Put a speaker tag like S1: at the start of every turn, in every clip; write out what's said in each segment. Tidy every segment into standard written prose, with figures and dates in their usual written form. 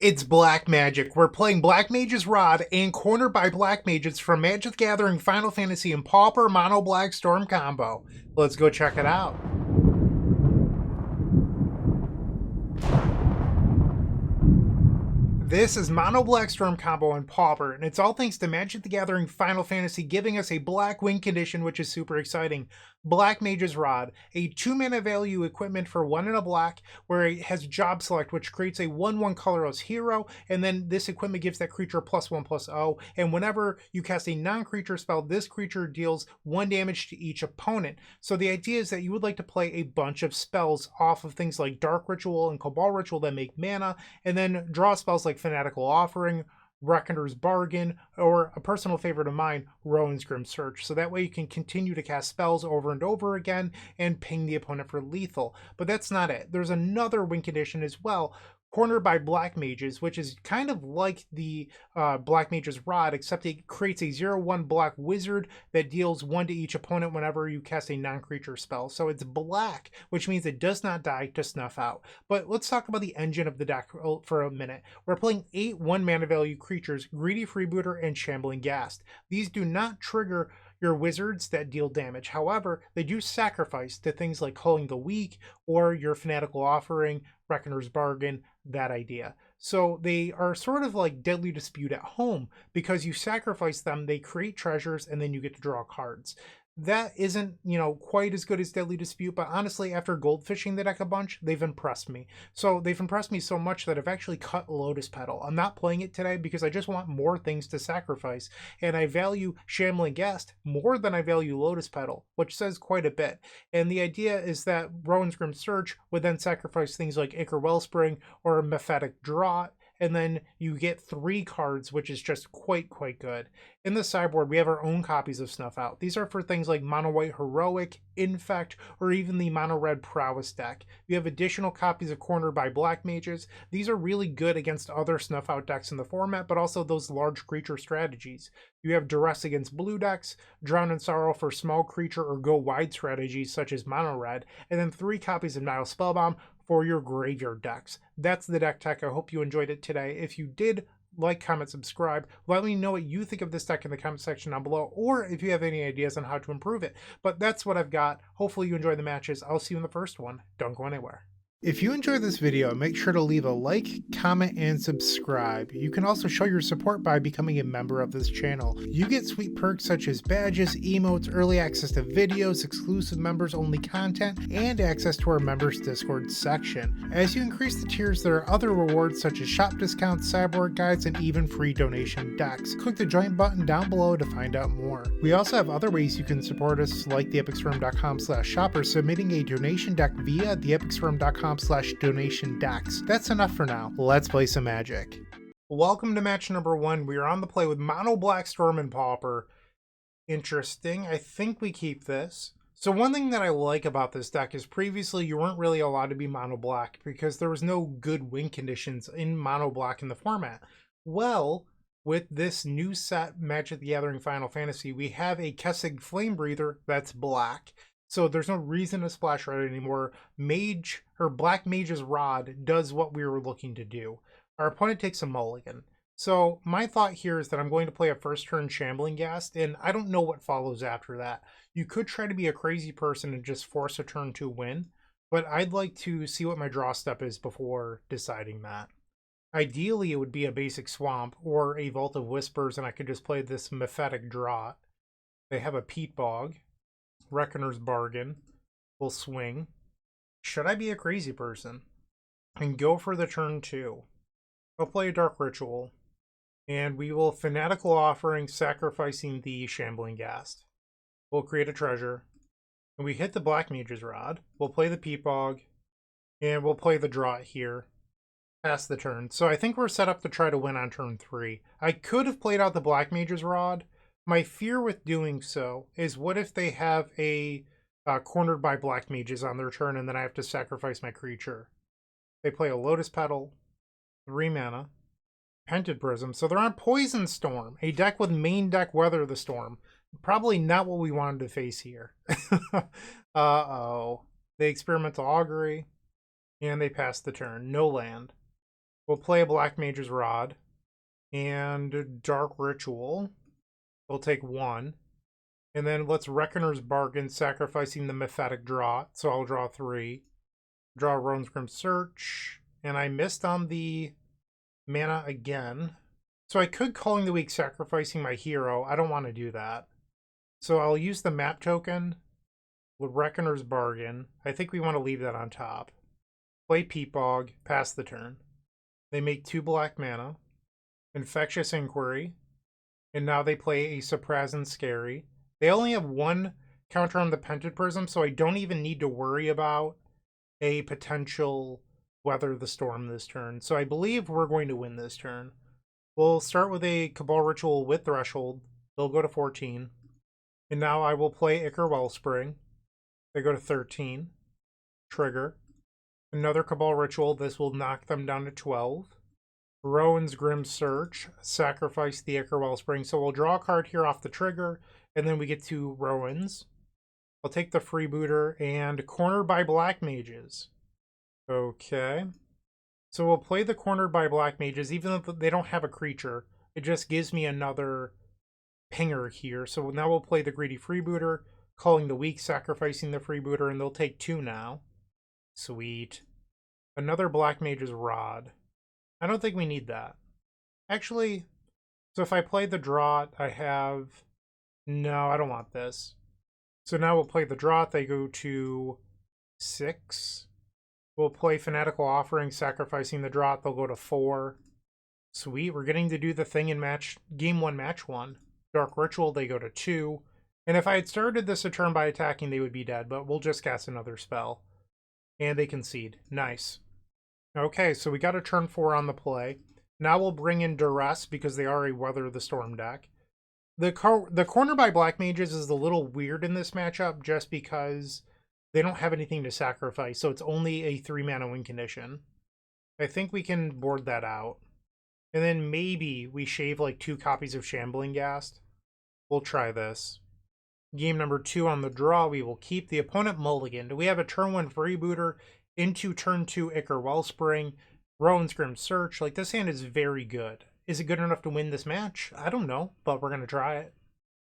S1: It's Black Magic. We're playing Black Mage's Rod and cornered by Black Mages from Magic the Gathering, Final Fantasy, and Pauper Mono Black Storm combo. Let's go check it out. This is Mono Black Storm combo and Pauper, and it's all thanks to Magic the Gathering Final Fantasy giving us a black win condition, which is super exciting. Black Mage's Rod, a 2-mana value equipment for 1 and a black, where it has Job Select, which creates a 1/1 colorless hero, and then this equipment gives that creature +1/+0, and whenever you cast a non-creature spell, this creature deals 1 damage to each opponent. So the idea is that you would like to play a bunch of spells off of things like Dark Ritual and Cabal Ritual that make mana, and then draw spells like Fanatical Offering, Reckoner's Bargain, or a personal favorite of mine, Rowan's Grim Search. So that way you can continue to cast spells over and over again and ping the opponent for lethal. But that's not it. There's another win condition as well, cornered by Black Mages, which is kind of like the Black Mage's Rod, except it creates a 0/1 black wizard that deals 1 to each opponent whenever you cast a non-creature spell. So it's black, which means it does not die to snuff out. But let's talk about the engine of the deck for a minute. We're playing 8 1-mana value creatures, Greedy Freebooter and Shambling Ghast. These do not trigger your wizards that deal damage. However, they do sacrifice to things like Culling the Weak or your Fanatical Offering, Reckoner's Bargain, that idea. So they are sort of like Deadly Dispute at home. Because you sacrifice them, they create treasures, and then you get to draw cards. That isn't, quite as good as Deadly Dispute, but honestly, after goldfishing the deck a bunch, they've impressed me. So they've impressed me so much that I've actually cut Lotus Petal. I'm not playing it today because I just want more things to sacrifice, and I value Shambling Ghast more than I value Lotus Petal, which says quite a bit. And the idea is that Rowan's Grim Search would then sacrifice things like Ichor Wellspring or Mephatic Draught, and then you get 3 cards, which is just quite good. In the sideboard, we have our own copies of Snuff Out. These are for things like Mono White Heroic, Infect, or even the Mono Red Prowess deck. You have additional copies of Cornered by Black Mages. These are really good against other Snuff Out decks in the format, but also those large creature strategies. You have Duress against blue decks, Drown in Sorrow for small creature or go wide strategies such as Mono Red, and then 3 copies of Nile Spellbomb for your graveyard decks. That's the deck tech. I hope you enjoyed it today. If you did, like, comment, subscribe. Let me know what you think of this deck in the comment section down below, or if you have any ideas on how to improve it. But that's what I've got. Hopefully you enjoy the matches. I'll see you in the first one. Don't go anywhere. If you enjoyed this video, make sure to leave a like, comment, and subscribe. You can also show your support by becoming a member of this channel. You get sweet perks such as badges, emotes, early access to videos, exclusive members-only content, and access to our members Discord section. As you increase the tiers, there are other rewards such as shop discounts, sideboard guides, and even free donation decks. Click the join button down below to find out more. We also have other ways you can support us, like theepicstorm.com/shop or submitting a donation deck via theepicstorm.com/donation decks. That's enough for now. Let's play some Magic. Welcome to match number 1. We are on the play with Mono Black Storm and Pauper. Interesting. I think we keep this. So one thing that I like about this deck is previously you weren't really allowed to be mono black because there was no good win conditions in mono black in the format. Well, with this new set, Magic the Gathering Final Fantasy, we have a Kessig Flame Breather that's black. So there's no reason to splash red anymore. Black Mage's Rod does what we were looking to do. Our opponent takes a mulligan. So my thought here is that I'm going to play a first turn Shambling Ghast, and I don't know what follows after that. You could try to be a crazy person and just force a turn 2 win, but I'd like to see what my draw step is before deciding that. Ideally, it would be a basic Swamp or a Vault of Whispers, and I could just play this Mephatic Draught. They have a Peat Bog. Reckoner's Bargain will swing. Should I be a crazy person and go for the turn 2? I'll play a Dark Ritual, and we will Fanatical Offering, sacrificing the Shambling Ghast. We'll create a treasure, and we hit the Black Mage's Rod. We'll play the Peat Bog, and we'll play the Draught here. Pass the turn. So I think we're set up to try to win on turn 3. I could have played out the Black Mage's Rod. My fear with doing so is what if they have a Cornered by Black Mages on their turn and then I have to sacrifice my creature. They play a Lotus Petal, 3 mana, Pented Prism. So they're on Poison Storm, a deck with main deck Weather the Storm. Probably not what we wanted to face here. Uh-oh. They Experimental Augury, and they pass the turn. No land. We'll play a Black Mage's Rod and Dark Ritual. We'll take 1. And then let's Reckoner's Bargain, sacrificing the Mephetic Draught. So I'll draw 3. Draw Roan's Grim Search. And I missed on the mana again. So I could Calling the Weak, sacrificing my hero. I don't want to do that. So I'll use the map token with Reckoner's Bargain. I think we want to leave that on top. Play Peatbog, pass the turn. They make 2 black mana. Infectious Inquiry. And now they play a Surprising Scary. They only have 1 counter on the Pented Prism, so I don't even need to worry about a potential Weather the Storm this turn. So I believe we're going to win this turn. We'll start with a Cabal Ritual with Threshold. They'll go to 14. And now I will play Ichor Wellspring. They go to 13. Trigger. Another Cabal Ritual. This will knock them down to 12. Rowan's Grim Search. Sacrifice the Ichor Wellspring. So we'll draw a card here off the trigger, and then we get to Rowan's. I'll take the Freebooter and Cornered by Black Mages. Okay. So we'll play the Cornered by Black Mages, even though they don't have a creature. It just gives me another pinger here. So now we'll play the Greedy Freebooter, Calling the Weak, sacrificing the Freebooter, and they'll take 2 now. Sweet. Another Black Mage's Rod. I don't think we need that. Actually, so if I play the Draught, I have... No, I don't want this. So now we'll play the Draught. They go to 6. We'll play Fanatical Offering, sacrificing the Draught. They'll go to 4. Sweet, we're getting to do the thing in game 1, match 1. Dark Ritual, they go to 2. And if I had started this a turn by attacking, they would be dead, but we'll just cast another spell. And they concede. Nice. Okay, so we got a turn 4 on the play. Now we'll bring in Duress because they are a Weather the Storm deck. The Corner by Black Mages is a little weird in this matchup just because they don't have anything to sacrifice, so it's only a 3-mana win condition. I think we can board that out. And then maybe we shave like 2 copies of Shambling Ghast. We'll try this. Game number 2 on the draw, we will keep the opponent mulliganed. We have a turn 1 Freebooter into turn 2 Ichor Wellspring, Rowan's Grim Search. Like, this hand is very good. Is it good enough to win this match? I don't know, but we're going to try it.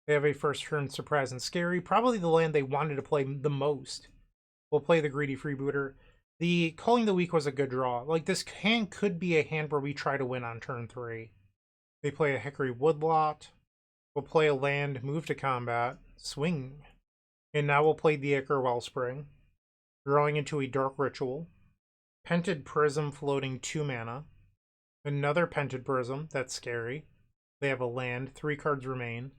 S1: They have a first turn Surprising Scary, probably the land they wanted to play the most. We'll play the Greedy Freebooter. The Calling the Weak was a good draw. Like, this hand could be a hand where we try to win on turn 3. They play a Hickory Woodlot. We'll play a land, move to combat, swing. And now we'll play the Ichor Wellspring, drawing into a Dark Ritual. Pented Prism floating 2 mana. Another Pented Prism, that's scary. They have a land, 3 cards remain.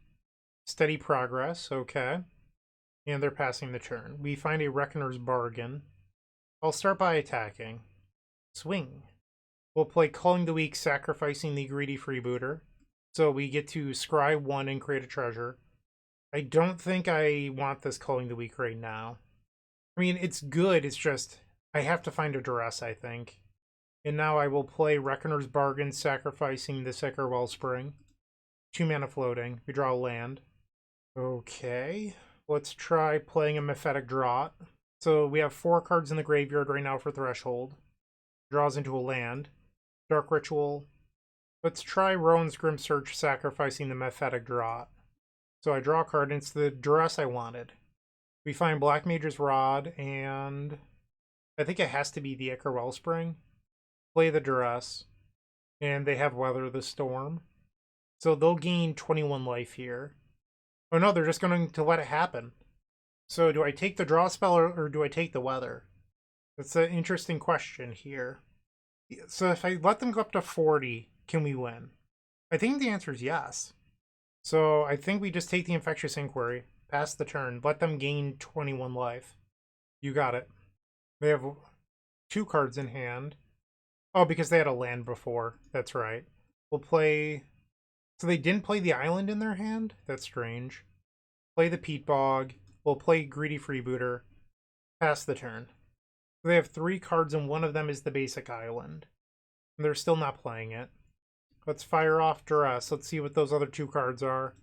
S1: Steady Progress, okay. And they're passing the turn. We find a Reckoner's Bargain. I'll start by attacking. Swing. We'll play Calling the Weak, sacrificing the Greedy Freebooter. So we get to scry 1 and create a treasure. I don't think I want this Calling the Weak right now. I mean, it's good, it's just I have to find a Duress, I think. And now I will play Reckoner's Bargain, sacrificing the Ichor Wellspring. 2 mana floating. We draw a land. Okay. Let's try playing a Mephetic Draught. So we have 4 cards in the graveyard right now for Threshold. Draws into a land. Dark Ritual. Let's try Rowan's Grim Search, sacrificing the Mephetic Draught. So I draw a card, and it's the Duress I wanted. We find Black Mage's Rod, and I think it has to be the Ichor Wellspring. Play the Duress, and they have Weather the Storm. So they'll gain 21 life here. Oh no, they're just going to let it happen. So do I take the draw spell or do I take the Weather? That's an interesting question here. So if I let them go up to 40, can we win? I think the answer is yes. So I think we just take the Infectious Inquiry, pass the turn, let them gain 21 life. You got it. They have 2 cards in hand. Oh, because they had a land before. That's right. We'll play... So they didn't play the island in their hand? That's strange. Play the Peat Bog. We'll play Greedy Freebooter. Pass the turn. They have 3 cards and one of them is the basic island. And they're still not playing it. Let's fire off Duress. Let's see what those other 2 cards are.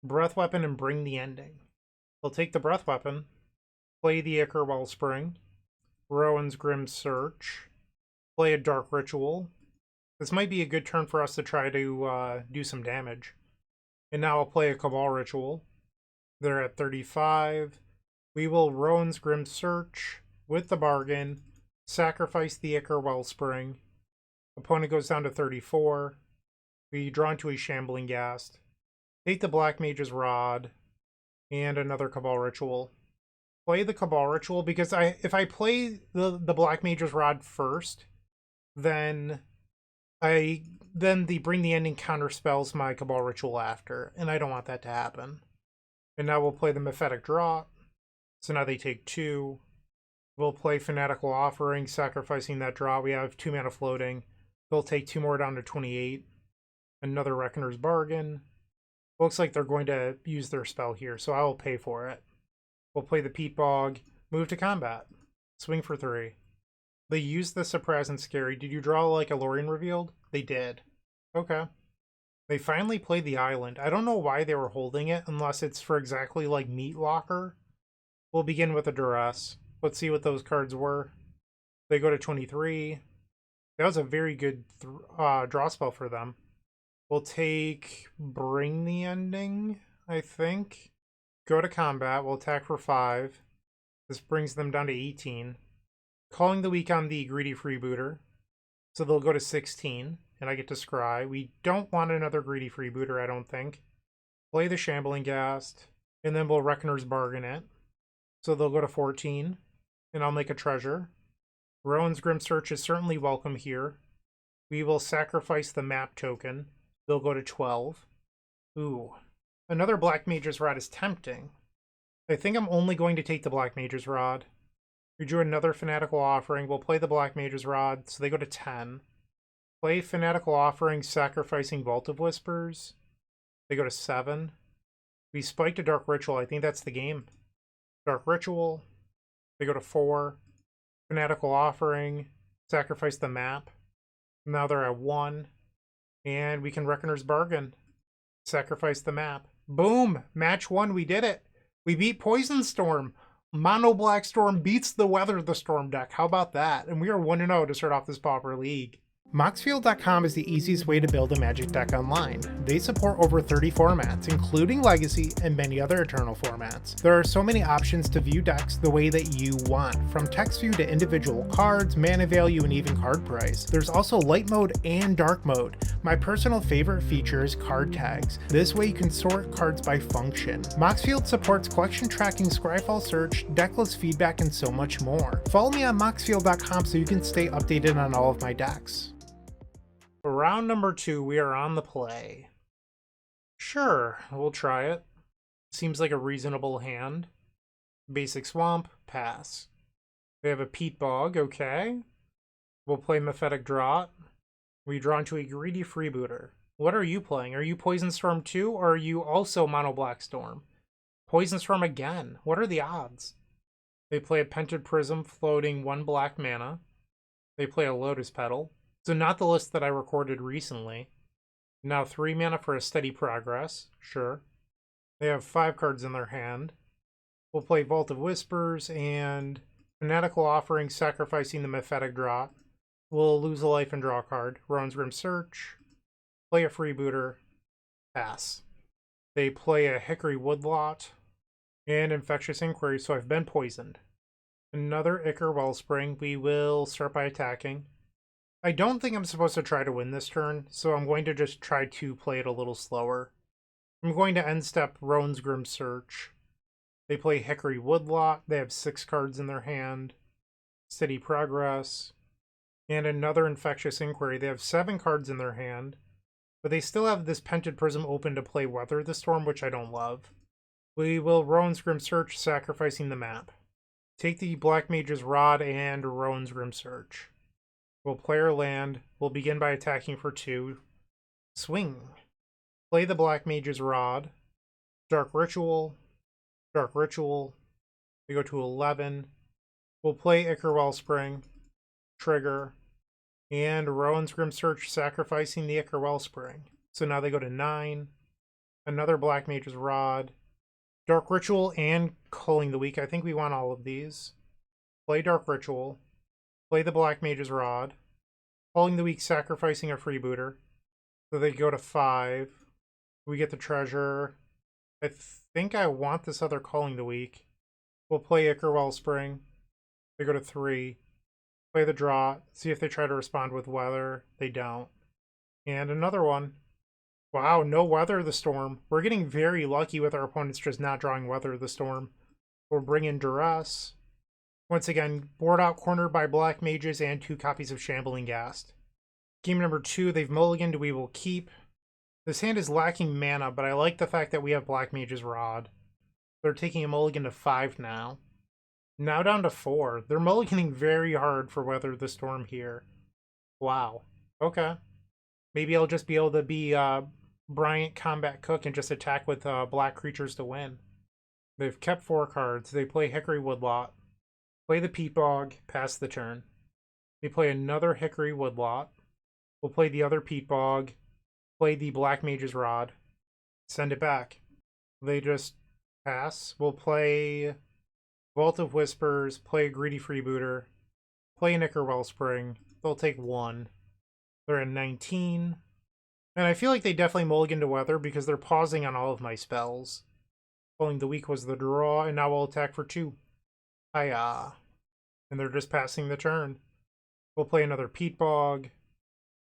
S1: Breath Weapon and Bring the Ending. We'll take the Breath Weapon. Play the Ichor Wellspring. Rowan's Grim Search. Play a Dark Ritual. This might be a good turn for us to try to do some damage. And now I'll play a Cabal Ritual. They're at 35. We will Rowan's Grim Search with the bargain. Sacrifice the Ichor Wellspring. Opponent goes down to 34. We draw into a Shambling Ghast. Take the Black Mage's Rod. And another Cabal Ritual. Play the Cabal Ritual because if I play the Black Mage's Rod first, then the Bring the Ending counterspells my Cabal Ritual after, and I don't want that to happen. And now we'll play the Mephetic Draught. So now they take 2. We'll play Fanatical Offering, sacrificing that draw. We have 2 mana floating. They'll take 2 more down to 28. Another Reckoner's Bargain. Looks like they're going to use their spell here, so I will pay for it. We'll play the Peat Bog. Move to combat. Swing for 3. They used the Surprise and Scary. Did you draw like a Lorien Revealed? They did. Okay. They finally played the island. I don't know why they were holding it, unless it's for exactly like Meat Locker. We'll begin with a Duress. Let's see what those cards were. They go to 23. That was a very good draw spell for them. We'll take Bring the Ending, I think. Go to combat. We'll attack for 5. This brings them down to 18. Calling the Weak on the Greedy Freebooter. So they'll go to 16. And I get to scry. We don't want another Greedy Freebooter, I don't think. Play the Shambling Ghast. And then we'll Reckoner's Bargain it. So they'll go to 14. And I'll make a treasure. Rowan's Grim Search is certainly welcome here. We will sacrifice the map token. They'll go to 12. Ooh. Another Black Mage's Rod is tempting. I think I'm only going to take the Black Mage's Rod. We drew another Fanatical Offering. We'll play the Black Mage's Rod, so they go to 10. Play Fanatical Offering, sacrificing Vault of Whispers. They go to 7. We spiked a Dark Ritual. I think that's the game. Dark Ritual. They go to 4. Fanatical Offering, sacrifice the map. Now they're at 1. And we can Reckoner's Bargain. Sacrifice the map. Boom! Match 1, we did it! We beat Poison Storm! Mono Black Storm beats the Weather the Storm deck. How about that? And we are 1-0 to start off this Pauper League. Moxfield.com is the easiest way to build a Magic deck online. They support over 30 formats, including Legacy and many other Eternal formats. There are so many options to view decks the way that you want, from text view to individual cards, mana value, and even card price. There's also light mode and dark mode. My personal favorite feature is card tags. This way you can sort cards by function. Moxfield supports collection tracking, Scryfall search, decklist feedback, and so much more. Follow me on Moxfield.com so you can stay updated on all of my decks. Round number 2, we are on the play. Sure, we'll try it. Seems like a reasonable hand. Basic Swamp, pass. We have a Peat Bog, okay. We'll play Mephetic Draught. We draw into a Greedy Freebooter. What are you playing? Are you Poison Storm too, or are you also Mono Black Storm? Poison Storm again. What are the odds? They play a Pented Prism floating 1 black mana. They play a Lotus Petal. So not the list that I recorded recently. Now 3 mana for a Steady Progress. Sure. They have 5 cards in their hand. We'll play Vault of Whispers and Fanatical Offering, sacrificing the Mephetic Draught. We'll lose a life and draw a card. Rowan's Grim Search. Play a Freebooter. Pass. They play a Hickory Woodlot and Infectious Inquiry, so I've been poisoned. Another Ichor Wellspring. We will start by attacking. I don't think I'm supposed to try to win this turn, so I'm going to just try to play it a little slower. I'm going to end step Rowan's Grim Search. They play Hickory Woodlot. They have 6 cards in their hand. Steady Progress. And another Infectious Inquiry. They have 7 cards in their hand. But they still have this Pented Prism open to play Weather the Storm, which I don't love. We will Rowan's Grim Search, sacrificing the map. Take the Black Mage's Rod and Rowan's Grim Search. We'll play our land. We'll begin by attacking for 2. Swing. Play the Black Mage's Rod. Dark Ritual. Dark Ritual. We go to 11. We'll play Ichor Wellspring. Trigger. And Rowan's Grim Search, sacrificing the Ichor Wellspring. So now they go to 9. Another Black Mage's Rod. Dark Ritual and Culling the Weak. I think we want all of these. Play Dark Ritual. Play the Black Mage's Rod. Calling the Week, sacrificing a freebooter. So they go to 5. We get the treasure. I think I want this other Calling the Week. We'll play Ichor Wellspring. They go to 3. Play the draw. See if they try to respond with weather. They don't. And another one. Wow, no Weather the Storm. We're getting very lucky with our opponents just not drawing Weather the Storm. We'll bring in Duress. Once again, board out cornered by Black Mages and 2 copies of Shambling Ghast. Game number 2, they've mulliganed. We will keep. This hand is lacking mana, but I like the fact that we have Black Mage's Rod. They're taking a mulligan to 5 now. Now down to 4. They're mulliganing very hard for Weather the Storm here. Wow. Okay. Maybe I'll just be able to be Bryant Cook and just attack with black creatures to win. They've kept 4 cards. They play Hickory Woodlot. Play the Peat Bog, pass the turn. They play another Hickory Woodlot. We'll play the other Peat Bog. Play the Black Mage's Rod. Send it back. They just pass. We'll play Vault of Whispers, play a Greedy Freebooter, play an Ichor Wellspring. They'll take 1. They're at 19. And I feel like they definitely mulligan to Weather because they're pausing on all of my spells. Calling the Week was the draw, and now we'll attack for 2. Hiya. And they're just passing the turn. We'll play another Peat Bog,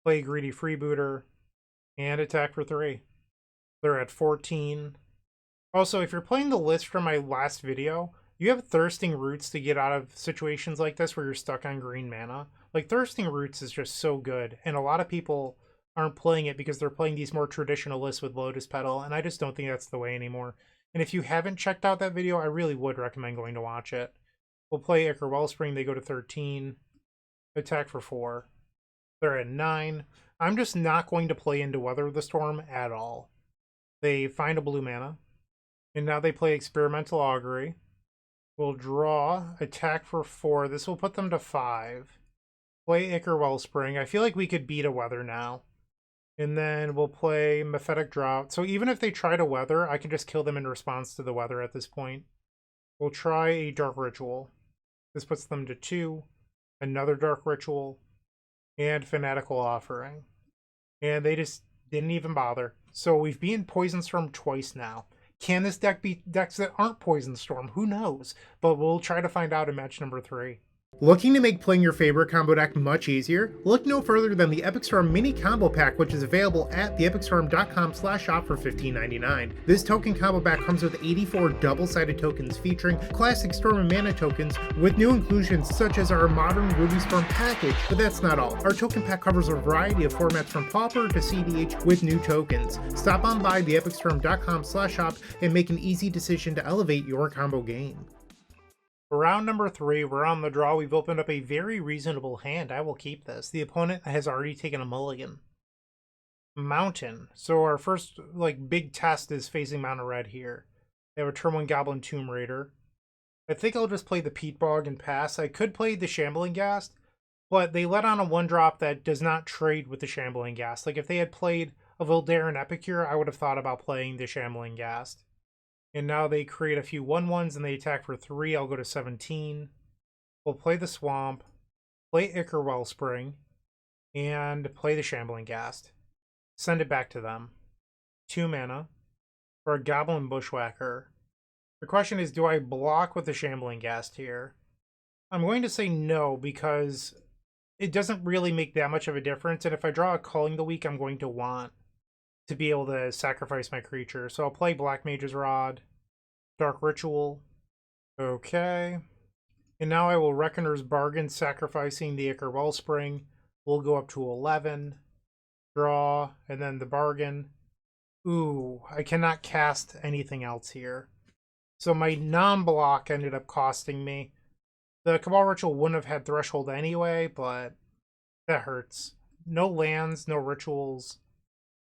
S1: play a Greedy Freebooter, and attack for 3. They're at 14. Also, if you're playing the list from my last video, you have Thirsting Roots to get out of situations like this where you're stuck on green mana. Like, Thirsting Roots is just so good, and a lot of people aren't playing it because they're playing these more traditional lists with Lotus Petal, and I just don't think that's the way anymore. And if you haven't checked out that video, I really would recommend going to watch it. We'll play Ichor Wellspring. They go to 13. Attack for 4. They're at 9. I'm just not going to play into Weather the Storm at all. They find a blue mana. And now they play Experimental Augury. We'll draw. Attack for 4. This will put them to 5. Play Ichor Wellspring. I feel like we could beat a Weather now. And then we'll play Mephetic Drought. So even if they try to Weather, I can just kill them in response to the Weather at this point. We'll try a Dark Ritual. This puts them to 2. Another Dark Ritual. And Fanatical Offering. And they just didn't even bother. So we've beaten Poison Storm twice now. Can this deck beat decks that aren't Poison Storm? Who knows? But we'll try to find out in match number 3. Looking to make playing your favorite combo deck much easier? Look no further than the Epic Storm Mini Combo Pack, which is available at theepicstorm.com/shop for $15.99. This token combo pack comes with 84 double-sided tokens featuring classic Storm and Mana tokens with new inclusions such as our modern Ruby Storm package, but that's not all. Our token pack covers a variety of formats from Pauper to CDH with new tokens. Stop on by theepicstorm.com/shop and make an easy decision to elevate your combo game. For round number 3, we're on the draw. We've opened up a very reasonable hand. I will keep this. The opponent has already taken a mulligan. Mountain. So our first big test is facing Mountain Red here. They have a Turn 1 Goblin Tomb Raider. I think I'll just play the Peat Bog and pass. I could play the Shambling Ghast, but they let on a 1-drop that does not trade with the Shambling Ghast. Like if they had played a Voldaren Epicure, I would have thought about playing the Shambling Ghast. And now they create a few 1/1s and they attack for 3. I'll go to 17. We'll play the Swamp, play Ichor Wellspring, and play the Shambling Ghast. Send it back to them. 2 mana for a Goblin Bushwhacker. The question is, do I block with the Shambling Ghast here? I'm going to say no because it doesn't really make that much of a difference. And if I draw a Calling the Week, I'm going to want to be able to sacrifice my creature. So I'll play Black Mage's Rod, Dark Ritual. Okay. And now I will Reckoner's Bargain, sacrificing the Ichor Wellspring. We'll go up to 11. Draw, and then the Bargain. Ooh, I cannot cast anything else here. So my non-block ended up costing me. The Cabal Ritual wouldn't have had Threshold anyway, but that hurts. No lands, no rituals.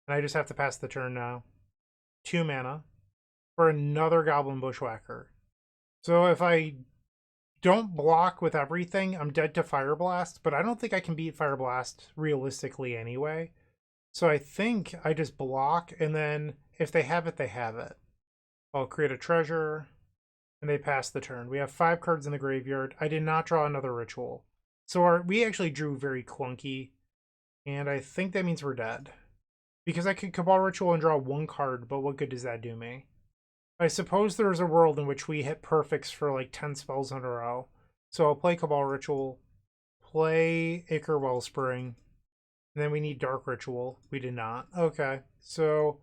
S1: And I just have to pass the turn now. 2 mana for another Goblin Bushwhacker. So if I don't block with everything, I'm dead to Fire Blast, but I don't think I can beat Fire Blast realistically anyway. So I think I just block, and then if they have it, they have it. I'll create a treasure, and they pass the turn. We have 5 cards in the graveyard. I did not draw another ritual. So we actually drew very clunky. And I think that means we're dead. Because I could Cabal Ritual and draw one card, but what good does that do me? I suppose there's a world in which we hit perfects for like 10 spells in a row. So I'll play Cabal Ritual, play Ichor Wellspring, and then we need Dark Ritual. We did not. Okay, so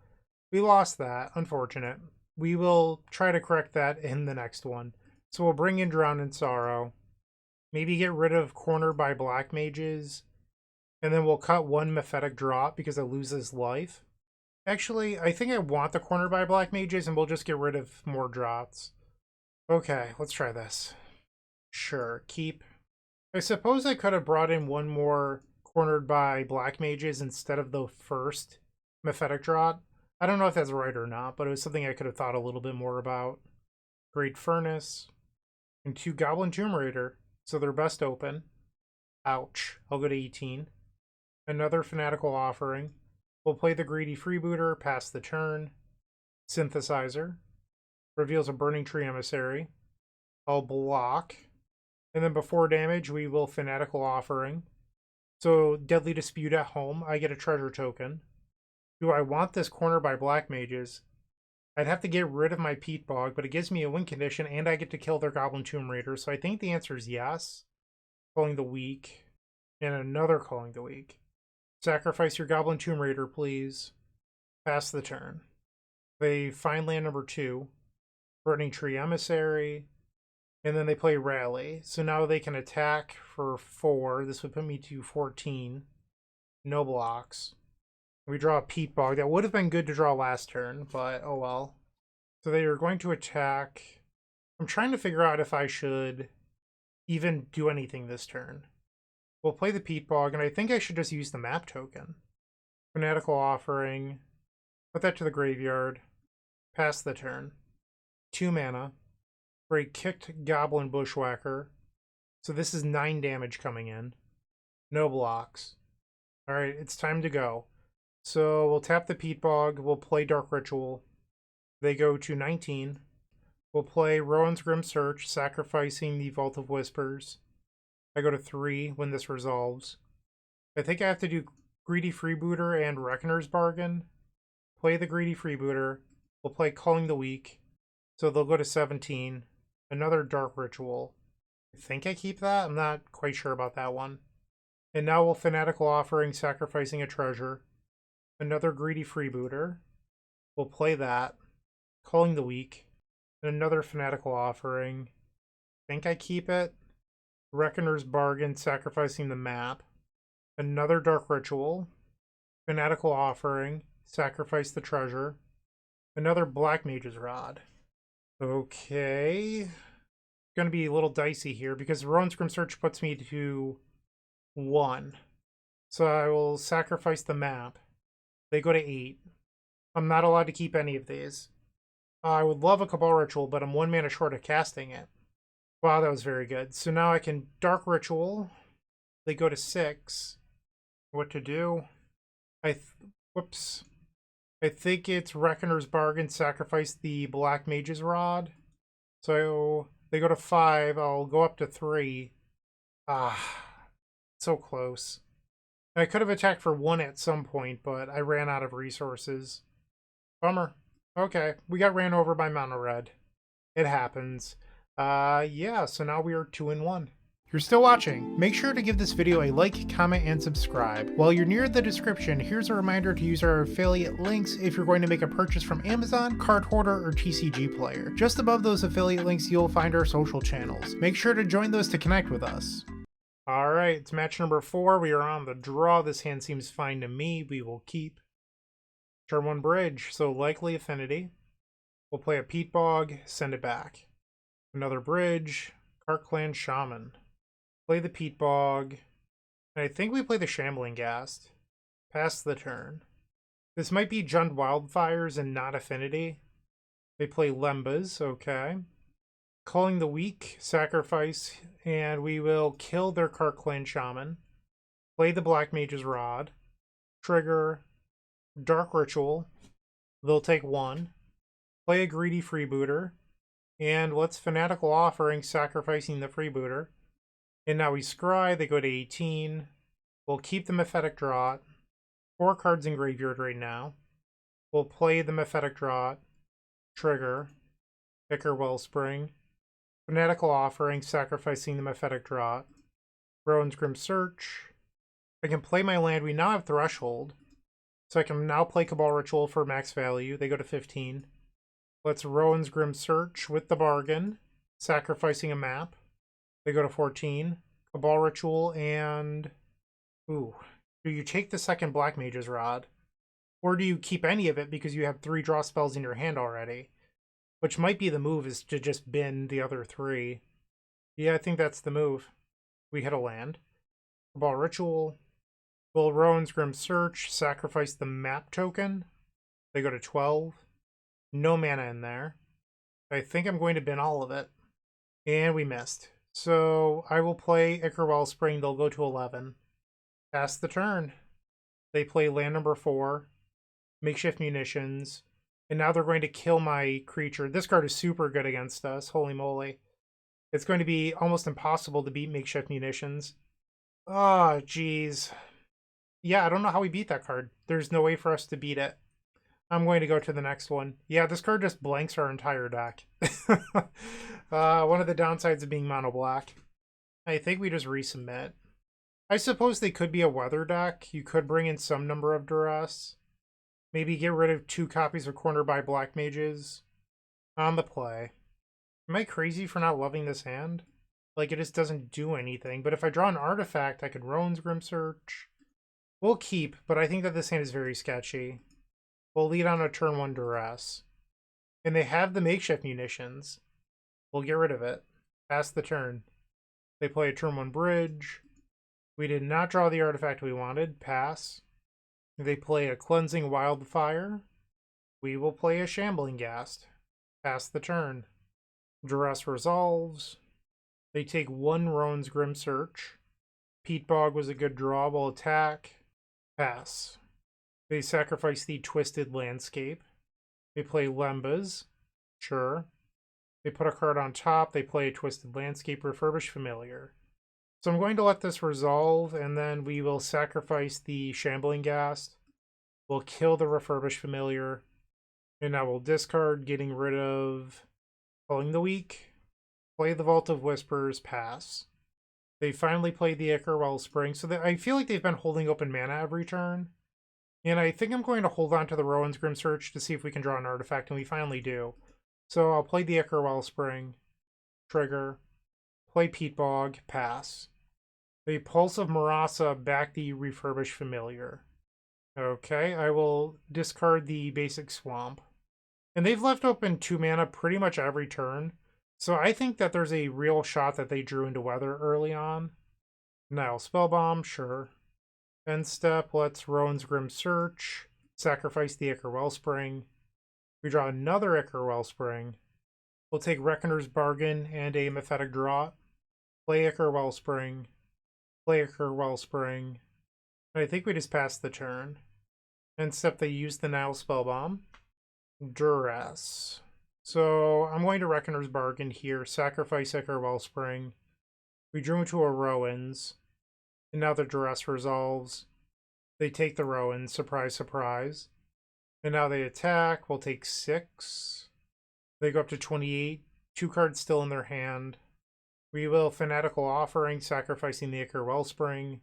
S1: we lost that. Unfortunate. We will try to correct that in the next one. So we'll bring in Drown in Sorrow. Maybe get rid of Corner by Black Mages. And then we'll cut one Mephetic Drop because it loses life. Actually, I think I want the Corner by Black Mages and we'll just get rid of more drops. Okay, let's try this. Sure, keep. I suppose I could have brought in one more Cornered by Black Mages instead of the first Mephetic Drop. I don't know if that's right or not, but it was something I could have thought a little bit more about. Great Furnace. And 2 Goblin Tomb Raider. So they're best open. Ouch. I'll go to 18. Another Fanatical Offering. We'll play the Greedy Freebooter, pass the turn. Synthesizer. Reveals a Burning Tree Emissary. I'll block. And then before damage, we will Fanatical Offering. So Deadly Dispute at home. I get a treasure token. Do I want this Corner by Black Mages? I'd have to get rid of my Peat Bog, but it gives me a win condition, and I get to kill their Goblin Tomb Raider. So I think the answer is yes. Calling the Weak. And another Calling the Weak. Sacrifice your Goblin Tomb Raider, please. Pass the turn. They find land number 2. Burning Tree Emissary. And then they play Rally. So now they can attack for 4. This would put me to 14. No blocks. We draw a Peat Bog. That would have been good to draw last turn, but oh well. So they are going to attack. I'm trying to figure out if I should even do anything this turn. We'll play the Peat Bog, and I think I should just use the map token. Fanatical Offering. Put that to the graveyard. Pass the turn. 2 mana. For a kicked Goblin Bushwhacker. So this is 9 damage coming in. No blocks. Alright, it's time to go. So we'll tap the Peat Bog. We'll play Dark Ritual. They go to 19. We'll play Rowan's Grim Search, sacrificing the Vault of Whispers. I go to 3 when this resolves. I think I have to do Greedy Freebooter and Reckoner's Bargain. Play the Greedy Freebooter. We'll play Calling the Weak. So they'll go to 17. Another Dark Ritual. I think I keep that. I'm not quite sure about that one. And now we'll Fanatical Offering, sacrificing a treasure. Another Greedy Freebooter. We'll play that. Calling the Weak. And another Fanatical Offering. I think I keep it. Reckoner's Bargain, sacrificing the map. Another Dark Ritual. Fanatical Offering, sacrifice the treasure. Another Black Mage's Rod. Okay. Gonna be a little dicey here because Rowan's Grim Search puts me to 1. So I will sacrifice the map. They go to 8. I'm not allowed to keep any of these. I would love a Cabal Ritual, but I'm 1 mana short of casting it. Wow, that was very good. So now I can Dark Ritual. They go to 6. What to do? Whoops. I think it's Reckoner's Bargain, sacrifice the Black Mage's Rod. So they go to 5. I'll go up to 3. Ah, so close. I could have attacked for 1 at some point, but I ran out of resources. Bummer. Okay, we got ran over by Mono Red. It happens. Yeah, so now we are 2-1. If you're still watching, make sure to give this video a like, comment, and subscribe. While you're near the description, here's a reminder to use our affiliate links if you're going to make a purchase from Amazon, Card Hoarder, or TCG Player. Just above those affiliate links, you'll find our social channels. Make sure to join those to connect with us. Alright, it's match number 4. We are on the draw. This hand seems fine to me. We will keep. Turn 1 Bridge, so likely Affinity. We'll play a Peat Bog, send it back. Another Bridge, Cart Clan Shaman. Play the Peat Bog. And I think we play the Shambling Ghast. Pass the turn. This might be Jund Wildfires and not Affinity. They play Lembas, okay. Calling the Weak, sacrifice, and we will kill their Cart Clan Shaman. Play the Black Mage's Rod. Trigger. Dark Ritual. They'll take 1. Play a Greedy Freebooter. And let's Fanatical Offering, sacrificing the Freebooter. And now we scry, they go to 18. We'll keep the Mephetic Draught. 4 cards in graveyard right now. We'll play the Mephetic Draught. Trigger. Ichor Wellspring. Fanatical Offering, sacrificing the Mephetic Draught. Rowan's Grim Search. I can play my land. We now have Threshold. So I can now play Cabal Ritual for max value. They go to 15. Let's Rowan's Grim Search with the bargain. Sacrificing a map. They go to 14. Cabal Ritual and... Ooh. Do you take the second Black Mage's Rod? Or do you keep any of it because you have 3 draw spells in your hand already? Which might be the move, is to just bin the other 3. Yeah, I think that's the move. We hit a land. Cabal Ritual. Will Rowan's Grim Search sacrifice the map token? They go to 12. No mana in there. I think I'm going to bin all of it. And we missed. So I will play Ichor Wellspring. They'll go to 11. Pass the turn. They play land number 4. Makeshift Munitions. And now they're going to kill my creature. This card is super good against us. Holy moly. It's going to be almost impossible to beat Makeshift Munitions. Oh, jeez. Yeah, I don't know how we beat that card. There's no way for us to beat it. I'm going to go to the next one. Yeah, this card just blanks our entire deck. One of the downsides of being mono black. I think we just resubmit. I suppose they could be a weather deck. You could bring in some number of duress. Maybe get rid of 2 copies of Corner by Black Mages. On the play. Am I crazy for not loving this hand? Like, it just doesn't do anything. But if I draw an artifact, I could Rowan's Grim Search. We'll keep, but I think that this hand is very sketchy. We'll lead on a turn 1 duress. And they have the Makeshift Munitions. We'll get rid of it. Pass the turn. They play a turn 1 bridge. We did not draw the artifact we wanted. Pass. They play a Cleansing Wildfire. We will play a Shambling Ghast. Pass the turn. Duress resolves. They take 1 Rowan's Grim Search. Peat Bog was a good draw. We'll attack. Pass. They sacrifice the Twisted Landscape. They play Lembas. Sure. They put a card on top. They play a Twisted Landscape, Refurbished Familiar. So I'm going to let this resolve, and then we will sacrifice the Shambling Ghast. We'll kill the Refurbished Familiar. And now we'll discard, getting rid of Culling the Weak. Play the Vault of Whispers. Pass. They finally played the Ichor Wellspring, so I feel like they've been holding open mana every turn. And I think I'm going to hold on to the Rowan's Grim Search to see if we can draw an artifact, and we finally do. So I'll play the Ichor Wellspring. Trigger. Play Peat Bog. Pass. The Pulse of Marasa, back the Refurbished Familiar. Okay, I will discard the basic Swamp. And they've left open 2 mana pretty much every turn. So I think that there's a real shot that they drew into weather early on. Now, Spellbomb, sure. End step, let's Rowan's Grim Search. Sacrifice the Ichor Wellspring. We draw another Ichor Wellspring. We'll take Reckoner's Bargain and a Mephetic Draught. Play Ichor Wellspring. Play Ichor Wellspring. I think we just passed the turn. End step, they use the Nile Spellbomb. Duress. So I'm going to Reckoner's Bargain here. Sacrifice Ichor Wellspring. We drew into a Rowan's. And now the Duress resolves. They take the Rowan. Surprise, surprise. And now they attack. We'll take 6. They go up to 28. 2 cards still in their hand. We will Fanatical Offering, sacrificing the Ichor Wellspring.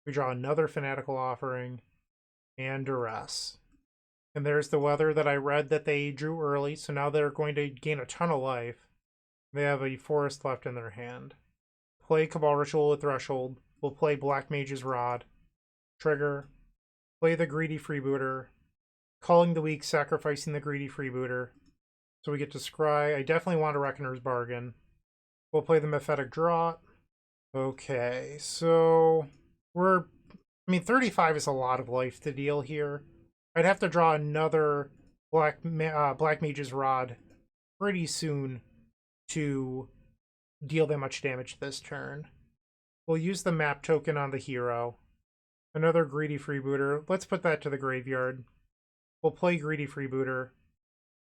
S1: We draw another Fanatical Offering. And Duress. And there's the weather that I read that they drew early, so now they're going to gain a ton of life. They have a forest left in their hand. Play Cabal Ritual with Threshold. We'll play Black Mage's Rod. Trigger. Play the Greedy Freebooter. Culling the Weak, sacrificing the Greedy Freebooter. So we get to Scry. I definitely want a Reckoner's Bargain. We'll play the Mephetic Draught. Okay, so I mean, 35 is a lot of life to deal here. I'd have to draw another Black Mage's Rod pretty soon to deal that much damage this turn. We'll use the map token on the hero. Another Greedy Freebooter. Let's put that to the graveyard. We'll play Greedy Freebooter.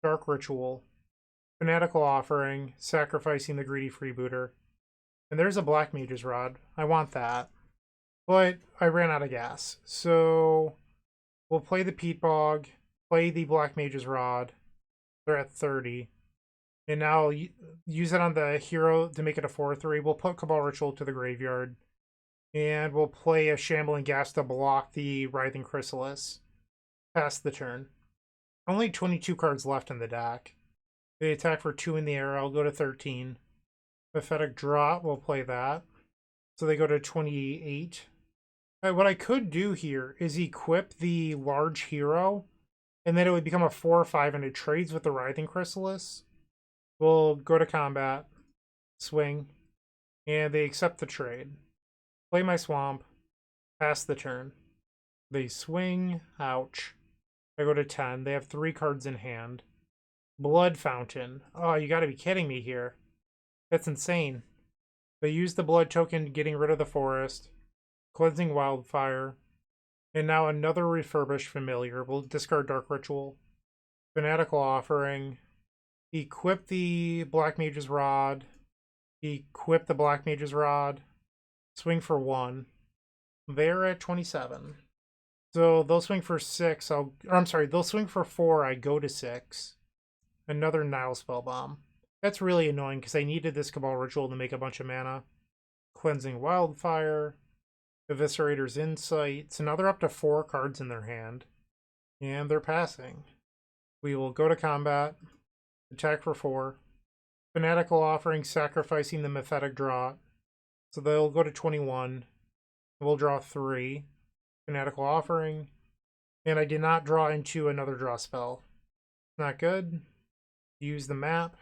S1: Dark Ritual. Fanatical Offering. Sacrificing the Greedy Freebooter. And there's a Black Mage's Rod. I want that. but I ran out of gas. So we'll play the Peat Bog, play the Black Mage's Rod. They're at 30. And now use it on the hero to make it a 4/3. We'll put Cabal Ritual to the graveyard. And we'll play a Shambling Gas to block the Writhing Chrysalis. Pass the turn. Only 22 cards left in the deck. They attack for 2 in the air. I'll go to 13. Pathetic Drop, we'll play that. So they go to 28. What I could do here is equip the large hero, and then it would become a 4/5, and it trades with the Writhing Chrysalis. We'll go to combat, swing, and they accept the trade. Play my swamp, pass the turn. They swing, ouch. I go to 10. They have 3 cards in hand. Blood Fountain. Oh, you gotta be kidding me here. That's insane. They use the blood token, getting rid of the forest. Cleansing Wildfire. And now another refurbished familiar. We'll discard Dark Ritual. Fanatical Offering. Equip the Black Mage's Rod. Equip the Black Mage's Rod. Swing for 1. They're at 27. So they'll swing for 6. They'll swing for 4. I go to 6. Another Nile Spellbomb. That's really annoying because I needed this Cabal Ritual to make a bunch of mana. Cleansing Wildfire. Eviscerator's Insight. So now they're up to 4 cards in their hand. And they're passing. We will go to combat. Attack for 4. Fanatical Offering, sacrificing the Mephetic Draught. So they'll go to 21. We'll draw 3. Fanatical Offering. And I did not draw into another draw spell. Not good. Use the map.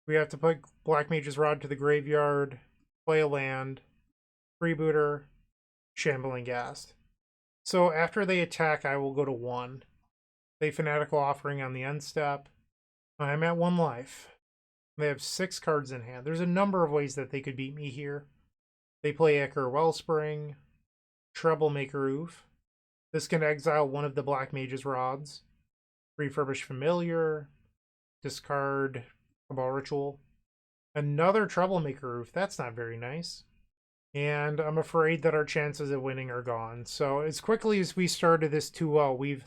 S1: We have to put Black Mage's Rod to the graveyard. Play a land. Freebooter. Shambling Ghast. So after they attack, I will go to 1. They Fanatical Offering on the end step. I'm at 1 life. They have 6 cards in hand. There's a number of ways that they could beat me here. They play Echo Wellspring. Troublemaker Oof. This can exile one of the Black Mage's Rods. Refurbish Familiar. Discard Cabal Ritual. Another Troublemaker Oof. That's not very nice. And I'm afraid that our chances of winning are gone. So as quickly as we started this 2-0, we've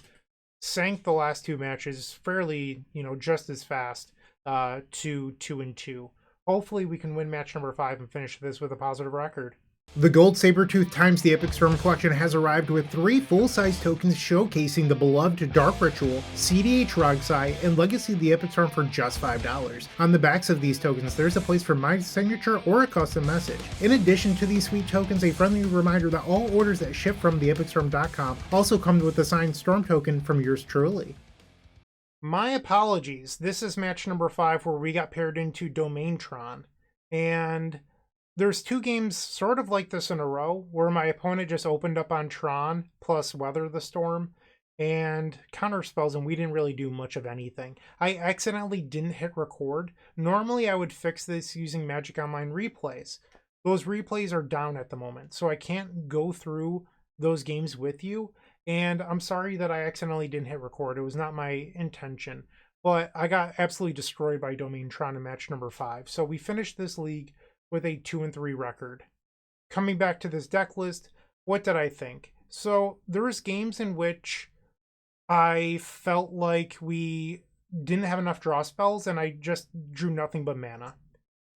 S1: sank the last 2 matches fairly, just as fast to 2-2. Hopefully we can win match number 5 and finish this with a positive record. The Gold Sabertooth times the Epic Storm collection has arrived with 3 full-size tokens showcasing the beloved Dark Ritual, CDH Rogsai, and Legacy of the Epic Storm for just $5. On the backs of these tokens, there's a place for my signature or a custom message. In addition to these sweet tokens, a friendly reminder that all orders that ship from theepicstorm.com also come with a signed Storm token from yours truly. My apologies. This is match number 5 where we got paired into Domain Tron, and there's 2 games sort of like this in a row where my opponent just opened up on Tron plus Weather the Storm and counter spells, and we didn't really do much of anything. I accidentally didn't hit record. Normally I would fix this using Magic Online replays. Those replays are down at the moment, so I can't go through those games with you. And I'm sorry that I accidentally didn't hit record. It was not my intention. But I got absolutely destroyed by Domain Tron in match number 5. So we finished this league with a 2-3 record. Coming back to this deck list, what did I think? So there was games in which I felt like we didn't have enough draw spells and I just drew nothing but mana.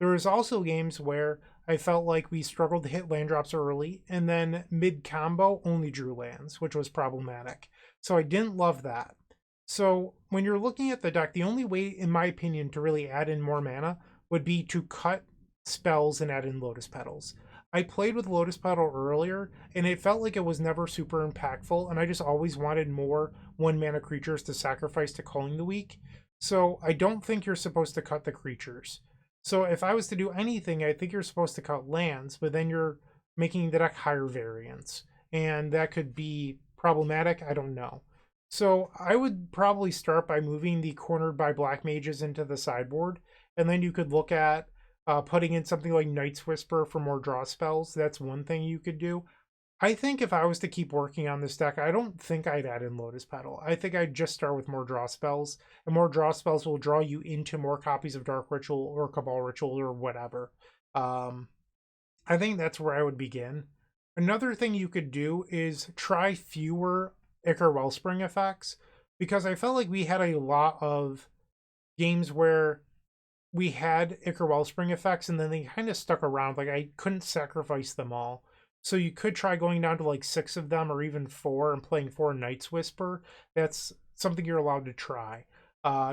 S1: There was also games where I felt like we struggled to hit land drops early and then mid-combo only drew lands, which was problematic. So I didn't love that. So when you're looking at the deck, the only way, in my opinion, to really add in more mana would be to cut spells and add in Lotus Petals. I played with Lotus Petal earlier, and it felt like it was never super impactful, and I just always wanted more 1-mana creatures to sacrifice to Culling the Weak. So I don't think you're supposed to cut the creatures. So if I was to do anything, I think you're supposed to cut lands, but then you're making the deck higher variance, and that could be problematic. I don't know. So I would probably start by moving the Cornered by Black Mages into the sideboard, and then you could look at putting in something like Night's Whisper for more draw spells. That's one thing you could do. I think if I was to keep working on this deck, I don't think I'd add in Lotus Petal. I think I'd just start with more draw spells, and more draw spells will draw you into more copies of Dark Ritual or Cabal Ritual or whatever. I think that's where I would begin. Another thing you could do is try fewer Ichor Wellspring effects, because I felt like we had a lot of games where we had Ichor Wellspring effects and then they kind of stuck around. Like I couldn't sacrifice them all. So you could try going down to like 6 of them or even 4 and playing 4 Night's Whisper. That's something you're allowed to try.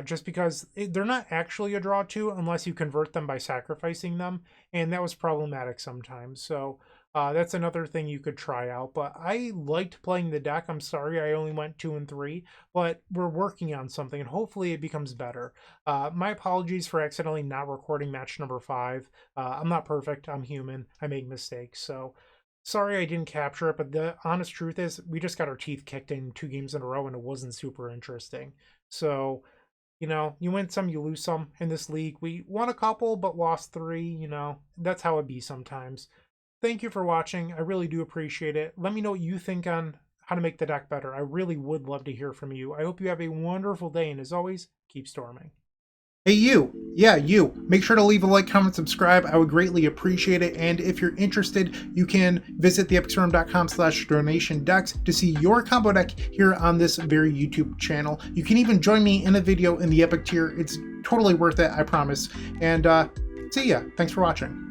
S1: Just because they're not actually a draw 2 unless you convert them by sacrificing them. And that was problematic sometimes. So that's another thing you could try out. But I liked playing the deck. I'm sorry I only went 2 and 3, but we're working on something and hopefully it becomes better. My apologies for accidentally not recording match number 5. I'm not perfect. I'm human. I make mistakes. So sorry I didn't capture it, but the honest truth is we just got our teeth kicked in 2 games in a row and it wasn't super interesting. So, you know, you win some, you lose some in this league. We won a couple, but lost 3, you know, that's how it be sometimes. Thank you for watching. I really do appreciate it. Let me know what you think on how to make the deck better. I really would love to hear from you. I hope you have a wonderful day, and as always, keep storming. Hey you, yeah you, make sure to leave a like, comment, subscribe. I would greatly appreciate it. And if you're interested, you can visit theepicstorm.com/donation decks to see your combo deck here on this very YouTube channel. You can even join me in a video in the Epic tier. It's totally worth it, I promise. And see ya. Thanks for watching.